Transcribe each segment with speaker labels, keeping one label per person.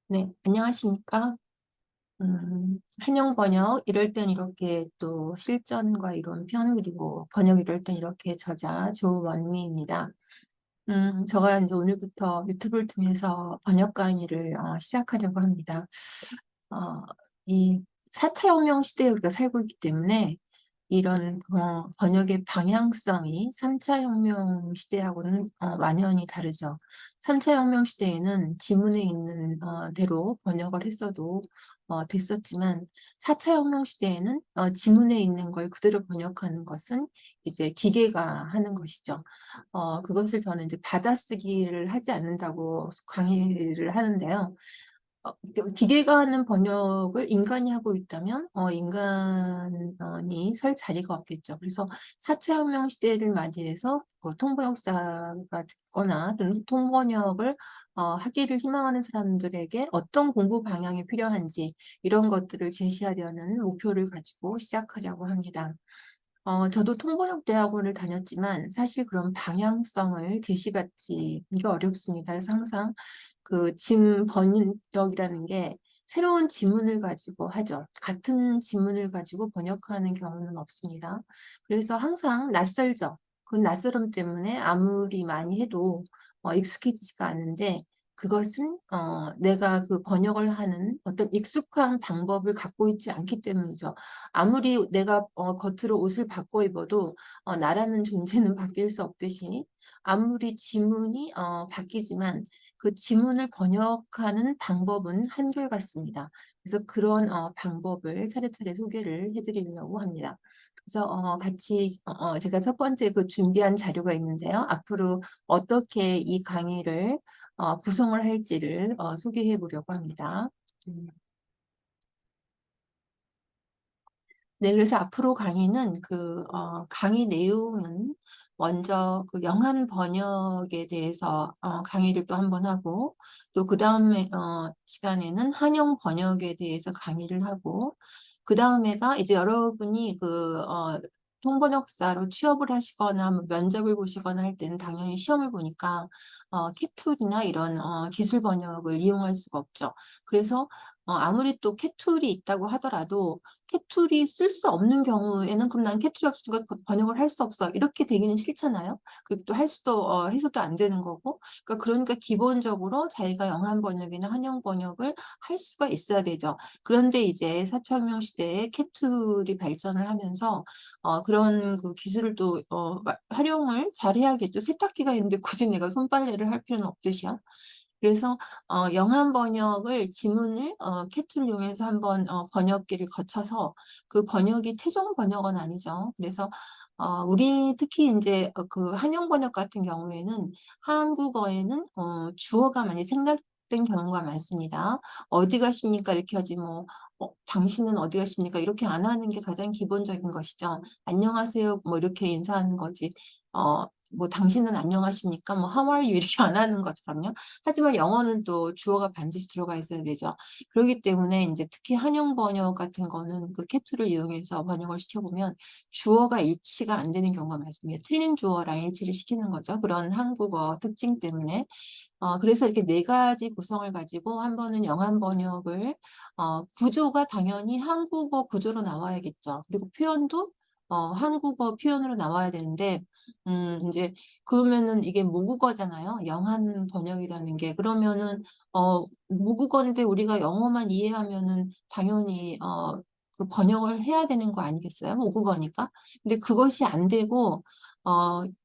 Speaker 1: 네, 안녕하십니까? 한영 번역, 이럴 땐 이렇게 또 실전과 이론 편, 그리고 번역 이럴 땐 이렇게 저자 조원미입니다. 제가 이제 오늘부터 유튜브를 통해서 번역 강의를 시작하려고 합니다. 어, 이 4차 혁명 시대에 우리가 살고 있기 때문에 이런 번역의 방향성이 3차 혁명 시대하고는 완연히 다르죠. 3차 혁명 시대에는 지문에 있는 대로 번역을 했어도 됐었지만 4차 혁명 시대에는 지문에 있는 걸 그대로 번역하는 것은 이제 기계가 하는 것이죠. 그것을 저는 이제 받아쓰기를 하지 않는다고 강의를 하는데요. 기계가 하는 번역을 인간이 하고 있다면 인간이 설 자리가 없겠죠. 그래서 4차 혁명 시대를 맞이해서 그 통번역사가 듣거나 또는 통번역을 하기를 희망하는 사람들에게 어떤 공부 방향이 필요한지 이런 것들을 제시하려는 목표를 가지고 시작하려고 합니다. 저도 통번역 대학원을 다녔지만 사실 그런 방향성을 제시받지 이게 어렵습니다. 그래서 항상 그 번역이라는 게 새로운 지문을 가지고 하죠. 같은 지문을 가지고 번역하는 경우는 없습니다. 그래서 항상 낯설죠. 그 낯설음 때문에 아무리 많이 해도 익숙해지지가 않는데 그것은 내가 그 번역을 하는 어떤 익숙한 방법을 갖고 있지 않기 때문이죠. 아무리 내가 겉으로 옷을 바꿔 입어도 나라는 존재는 바뀔 수 없듯이 아무리 지문이 바뀌지만 그 지문을 번역하는 방법은 한결같습니다. 그래서 그런 방법을 차례차례 소개를 해드리려고 합니다. 그래서 같이 제가 첫 번째 그 준비한 자료가 있는데요. 앞으로 어떻게 이 강의를 구성을 할지를 소개해 보려고 합니다. 음. 네, 그래서 앞으로 강의는 강의 내용은 먼저 그 영한 번역에 대해서 강의를 또 한번 하고 또 그 다음에 시간에는 한영 번역에 대해서 강의를 하고 그 다음에가 이제 여러분이 통번역사로 취업을 하시거나 뭐 면접을 보시거나 할 때는 당연히 시험을 보니까 캐툴이나 이런 기술 번역을 이용할 수가 없죠. 그래서 아무리 또 캐툴이 있다고 하더라도 캐툴이 쓸 수 없는 경우에는 그럼 난 캐툴이 없으니까 번역을 할 수 없어. 이렇게 되기는 싫잖아요. 그리고 또 할 수도, 해서도 안 되는 거고. 그러니까 기본적으로 자기가 영한 번역이나 한영 번역을 할 수가 있어야 되죠. 그런데 이제 사천명 시대에 캐툴이 발전을 하면서, 그런 그 기술을 또, 활용을 잘 해야겠죠. 세탁기가 있는데 굳이 내가 손빨래를 할 필요는 없듯이요. 그래서 영한 번역을 지문을 캐툴 이용해서 한번 번역기를 거쳐서 그 번역이 최종 번역은 아니죠. 그래서 우리 특히 이제 그 한영 번역 같은 경우에는 한국어에는 주어가 많이 생략된 경우가 많습니다. 어디 가십니까? 이렇게 하지 뭐 당신은 어디 가십니까? 이렇게 안 하는 게 가장 기본적인 것이죠. 안녕하세요. 뭐 이렇게 인사하는 거지. 뭐 당신은 안녕하십니까? 뭐 how are you 이렇게 안 하는 것처럼요. 하지만 영어는 또 주어가 반드시 들어가 있어야 되죠. 그렇기 때문에 이제 특히 한영 번역 같은 거는 그 캐툴을 이용해서 번역을 시켜보면 주어가 일치가 안 되는 경우가 많습니다. 틀린 주어랑 일치를 시키는 거죠. 그런 한국어 특징 때문에. 그래서 이렇게 네 가지 구성을 가지고 한 번은 영한 번역을, 구조가 당연히 한국어 구조로 나와야겠죠. 그리고 표현도 한국어 표현으로 나와야 되는데, 이제, 그러면은 이게 모국어잖아요. 영한 번역이라는 게. 그러면은, 모국어인데 우리가 영어만 이해하면은 당연히, 그 번역을 해야 되는 거 아니겠어요? 모국어니까. 근데 그것이 안 되고,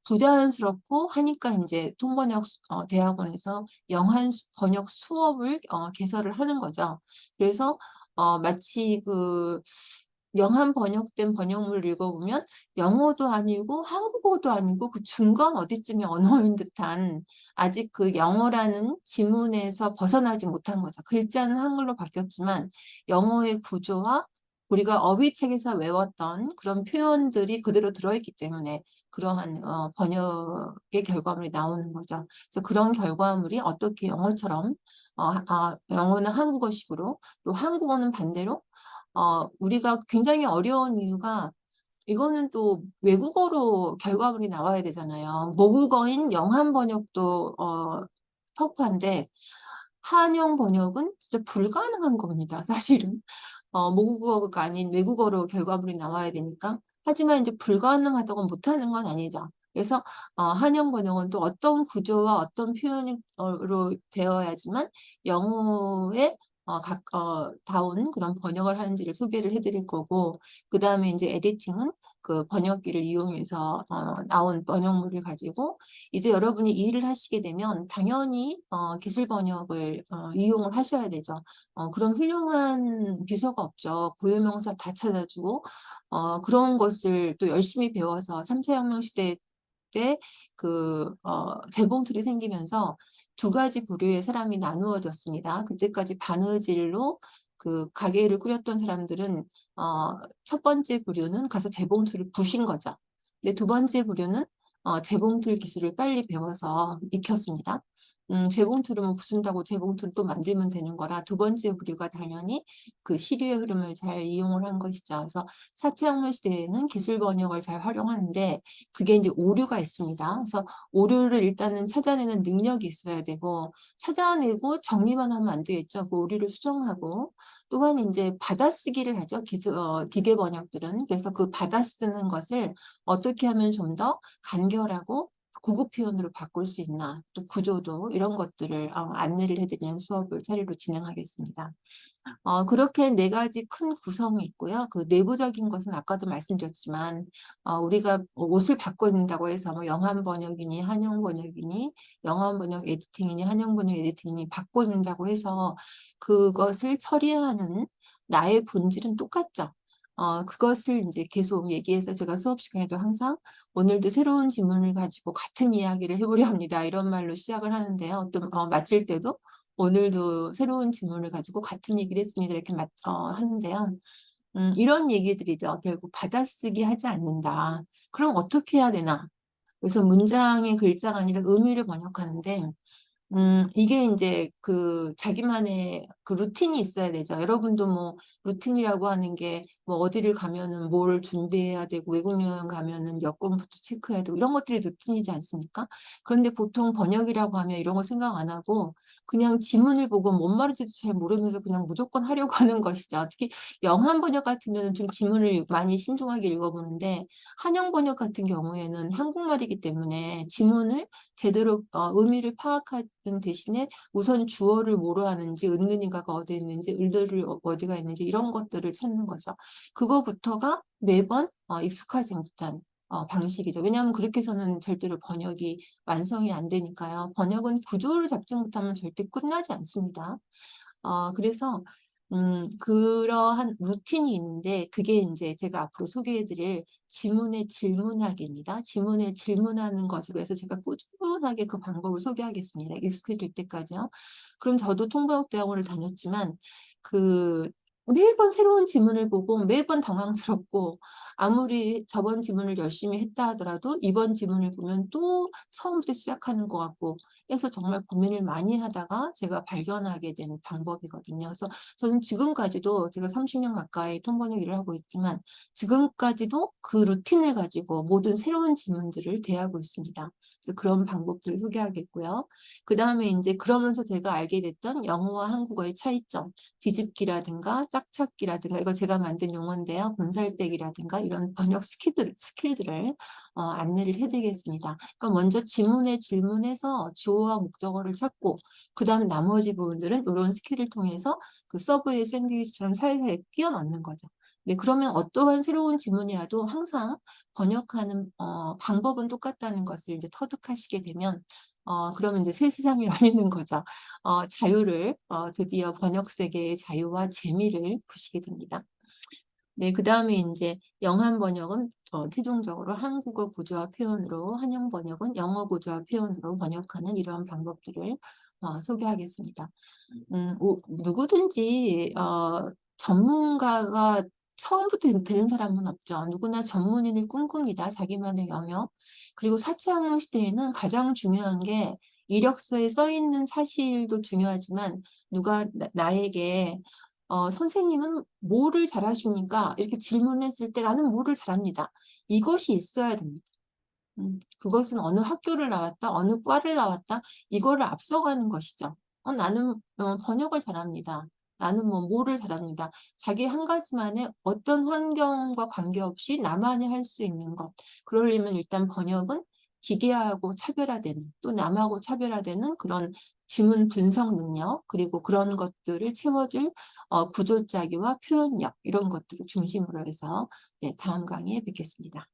Speaker 1: 부자연스럽고 하니까 이제 통번역 대학원에서 번역 수업을 개설을 하는 거죠. 그래서 마치 그 영한 번역된 번역물을 읽어보면 영어도 아니고 한국어도 아니고 그 중간 어디쯤이 언어인 듯한 아직 그 영어라는 지문에서 벗어나지 못한 거죠. 글자는 한글로 바뀌었지만 영어의 구조와 우리가 어휘책에서 외웠던 그런 표현들이 그대로 들어있기 때문에 그러한 번역의 결과물이 나오는 거죠. 그래서 그런 결과물이 어떻게 영어처럼 영어는 한국어식으로 또 한국어는 반대로 우리가 굉장히 어려운 이유가 이거는 또 외국어로 결과물이 나와야 되잖아요. 모국어인 영한 번역도 터프한데 한영 번역은 진짜 불가능한 겁니다, 사실은. 모국어가 아닌 외국어로 결과물이 나와야 되니까. 하지만 이제 불가능하다고 못하는 건 아니죠. 그래서 한영 번역은 또 어떤 구조와 어떤 표현으로 되어야지만 영어에 다운 그런 번역을 하는지를 소개를 해드릴 거고, 그 다음에 이제 에디팅은 그 번역기를 이용해서 나온 번역물을 가지고 이제 여러분이 이 일을 하시게 되면 당연히 기술 번역을 이용을 하셔야 되죠. 그런 훌륭한 비서가 없죠. 고유명사 다 찾아주고 그런 것을 또 열심히 배워서 3차 혁명 시대 때 재봉틀이 생기면서 두 가지 부류의 사람이 나누어졌습니다. 그때까지 바느질로 그 가게를 꾸렸던 사람들은 첫 번째 부류는 가서 재봉틀을 부신 거죠. 근데 두 번째 부류는 재봉틀 기술을 빨리 배워서 익혔습니다. 재봉틀을 뭐 부순다고 재봉틀을 또 만들면 되는 거라 두 번째 부류가 당연히 그 시류의 흐름을 잘 이용을 한 것이죠. 그래서 4차 혁명 시대에는 기술 번역을 잘 활용하는데 그게 이제 오류가 있습니다. 그래서 오류를 일단은 찾아내는 능력이 있어야 되고 찾아내고 정리만 하면 안 되겠죠. 그 오류를 수정하고 또한 이제 받아쓰기를 하죠. 기계 번역들은. 그래서 그 받아쓰는 것을 어떻게 하면 좀 더 간결하고 고급 표현으로 바꿀 수 있나, 또 구조도 이런 것들을 안내를 해드리는 수업을 차례로 진행하겠습니다. 그렇게 네 가지 큰 구성이 있고요. 그 내부적인 것은 아까도 말씀드렸지만 우리가 옷을 바꿔 입는다고 해서 뭐 영한 번역이니 한영 번역이니 영한 번역 에디팅이니 한영 번역 에디팅이니 바꿔 입는다고 해서 그것을 처리하는 나의 본질은 똑같죠. 그것을 이제 계속 얘기해서 제가 수업 시간에도 항상 오늘도 새로운 질문을 가지고 같은 이야기를 해보려 합니다. 이런 말로 시작을 하는데요. 또 마칠 때도 오늘도 새로운 질문을 가지고 같은 얘기를 했습니다. 이렇게 하는데요. 이런 얘기들이죠. 결국 받아쓰기 하지 않는다. 그럼 어떻게 해야 되나? 그래서 문장의 글자가 아니라 의미를 번역하는데 이게 이제 그 자기만의 그 루틴이 있어야 되죠. 여러분도 뭐 루틴이라고 하는 게 뭐 어디를 가면은 뭘 준비해야 되고 외국 여행 가면은 여권부터 체크해야 되고 이런 것들이 루틴이지 않습니까? 그런데 보통 번역이라고 하면 이런 거 생각 안 하고 그냥 지문을 보고 뭔 말인지도 잘 모르면서 그냥 무조건 하려고 하는 것이죠. 특히 영한 번역 같으면 좀 지문을 많이 신중하게 읽어보는데 한영 번역 같은 경우에는 한국말이기 때문에 지문을 제대로 의미를 파악하는 대신에 우선 주어를 뭐로 하는지, 은는이가가 어디 있는지, 을들을 어디가 있는지 이런 것들을 찾는 거죠. 그거부터가 매번 익숙하지 못한 방식이죠. 왜냐하면 그렇게 해서는 절대로 번역이 완성이 안 되니까요. 번역은 구조를 잡지 못하면 절대 끝나지 않습니다. 그래서 그러한 루틴이 있는데 그게 이제 제가 앞으로 소개해드릴 지문의 질문하기입니다. 지문에 질문하는 것으로 해서 제가 꾸준하게 그 방법을 소개하겠습니다. 익숙해질 때까지요. 그럼 저도 통번역대학원을 다녔지만 그 매번 새로운 지문을 보고 매번 당황스럽고 아무리 저번 지문을 열심히 했다 하더라도 이번 지문을 보면 또 처음부터 시작하는 것 같고 해서 정말 고민을 많이 하다가 제가 발견하게 된 방법이거든요. 그래서 저는 지금까지도 제가 30년 가까이 통번역 일을 하고 있지만 지금까지도 그 루틴을 가지고 모든 새로운 지문들을 대하고 있습니다. 그래서 그런 방법들을 소개하겠고요. 그 다음에 이제 그러면서 제가 알게 됐던 영어와 한국어의 차이점, 뒤집기라든가 짝찾기라든가 이거 제가 만든 용어인데요. 본살빼기라든가 이런 번역 스킬들을 안내를 해드리겠습니다. 그러니까 먼저 지문에 질문해서 주어와 목적어를 찾고 그 다음에 나머지 부분들은 이런 스킬을 통해서 그 서브웨이 샌드위치처럼 사이사이에 끼워 넣는 거죠. 네, 그러면 어떠한 새로운 지문이라도 항상 번역하는 방법은 똑같다는 것을 이제 터득하시게 되면 그러면 이제 새 세상이 열리는 거죠. 자유를 드디어 번역 세계의 자유와 재미를 보시게 됩니다. 네, 그 다음에 이제 영한 번역은 최종적으로 한국어 구조화 표현으로, 한영 번역은 영어 구조화 표현으로 번역하는 이러한 방법들을 소개하겠습니다. 누구든지 전문가가 처음부터 되는 사람은 없죠. 누구나 전문인을 꿈꿉니다. 자기만의 영역. 그리고 4차 혁명 시대에는 가장 중요한 게 이력서에 써 있는 사실도 중요하지만 누가 나에게 선생님은 뭐를 잘하십니까? 이렇게 질문했을 때 나는 뭐를 잘합니다. 이것이 있어야 됩니다. 그것은 어느 학교를 나왔다, 어느 과를 나왔다, 이거를 앞서가는 것이죠. 나는 번역을 잘합니다. 나는 뭐를 잘합니다. 자기 한 가지만의 어떤 환경과 관계없이 나만이 할 수 있는 것. 그러려면 일단 번역은 기계하고 차별화되는, 또 남하고 차별화되는 그런 지문 분석 능력, 그리고 그런 것들을 채워줄 구조 짜기와 표현력, 이런 것들을 중심으로 해서 네, 다음 강의에 뵙겠습니다.